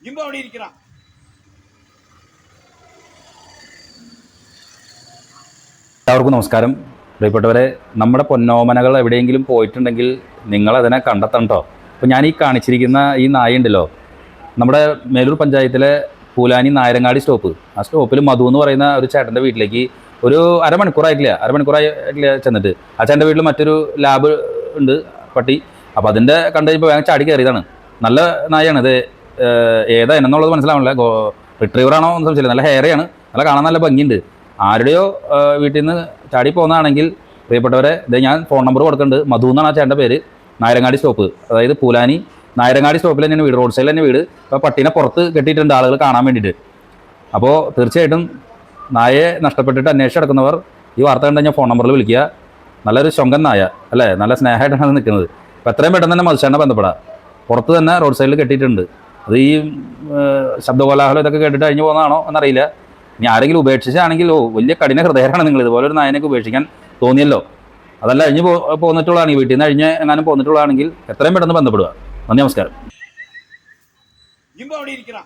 Jimbo അവിടെ ഇരിക്കണം. എല്ലാവർക്കും നമസ്കാരം. പ്രിയപ്പെട്ടവരെ, നമ്മുടെ പൊന്നോമനകൾ എവിടെയെങ്കിലും പോയിട്ടുണ്ടെങ്കിൽ നിങ്ങളതിനെ കണ്ടെത്തണം കേട്ടോ. അപ്പോൾ ഞാൻ ഈ കാണിച്ചിരിക്കുന്ന ഈ നായ ഉണ്ടല്ലോ, നമ്മുടെ മേലൂർ പഞ്ചായത്തിലെ പൂലാനി നായരങ്ങാടി സ്റ്റോപ്പ്. ആ സ്റ്റോപ്പിൽ മധു എന്ന് പറയുന്ന ഒരു ചേട്ടൻ്റെ വീട്ടിലേക്ക് ഒരു അരമണിക്കൂറായിട്ടില്ല ചെന്നിട്ട്. ആ ചേട്ടൻ്റെ വീട്ടിൽ മറ്റൊരു ലാബ് ഉണ്ട്, പട്ടി. അപ്പോൾ അതിൻ്റെ കണ്ടു കഴിഞ്ഞപ്പോൾ വേഗം ചാടി കയറിയതാണ്. നല്ല നായയാണ് ഇത്. ഏതാ എന്നുള്ളത് മനസ്സിലാവണില്ല. റിട്രീവറാണോ എന്ന് സംശയമില്ല. നല്ല ഹെയറയാണ്, നല്ല കാണാൻ നല്ല ഭംഗിയുണ്ട്. ആരുടെയോ വീട്ടിൽ നിന്ന് ചാടി പോകുന്നതാണെങ്കിൽ പ്രിയപ്പെട്ടവരെ, ഇത് ഞാൻ ഫോൺ നമ്പർ കൊടുക്കുന്നുണ്ട്. മധു എന്നാണ് ആ ചേട്ടൻ്റെ പേര്. നായരങ്ങാടി സ്റ്റോപ്പ്, അതായത് പൂലാനി നായരങ്ങാടി സ്റ്റോപ്പിൽ തന്നെയാണ് വീട്, റോഡ് സൈഡിൽ തന്നെ വീട്. അപ്പോൾ പട്ടീനെ പുറത്ത് കെട്ടിയിട്ടുണ്ട് ആളുകൾ കാണാൻ വേണ്ടിയിട്ട്. അപ്പോൾ തീർച്ചയായിട്ടും നായയെ നഷ്ടപ്പെട്ടിട്ട് അന്വേഷിച്ച് നടക്കുന്നവർ ഈ വാർത്ത കണ്ടു കഴിഞ്ഞാൽ ഫോൺ നമ്പറിൽ വിളിക്കുക. നല്ലൊരു ശൊങ്കൻ നായ അല്ലേ, നല്ല സ്നേഹമായിട്ടാണ് നിൽക്കുന്നത്. അപ്പോൾ എത്രയും പെട്ടെന്ന് തന്നെ മത്സ്യേനെ ബന്ധപ്പെടാം. പുറത്ത് തന്നെ റോഡ് സൈഡിൽ കെട്ടിയിട്ടുണ്ട്. അത് ഈ ശബ്ദകോലാഹലം ഇതൊക്കെ കേട്ടിട്ട് കഴിഞ്ഞ് പോകുന്നതാണോ എന്നറിയില്ല. ഇനി ആരെങ്കിലും ഉപേക്ഷിച്ചാണെങ്കിൽ വലിയ കഠിന ഹൃദയരാണ് നിങ്ങൾ. ഇതുപോലെ ഒരു നായനൊക്കെ ഉപേക്ഷിക്കാൻ തോന്നിയല്ലോ. അതല്ല കഴിഞ്ഞ് പോന്നിട്ടുള്ളതാണെങ്കിൽ, വീട്ടിൽ നിന്ന് കഴിഞ്ഞ് എങ്ങാനും പോന്നിട്ടുള്ളതാണെങ്കിൽ എത്രയും പെട്ടെന്ന് ബന്ധപ്പെടുക. നന്ദി, നമസ്കാരം. ജിംബോ അവിടെ ഇരിക്കണം.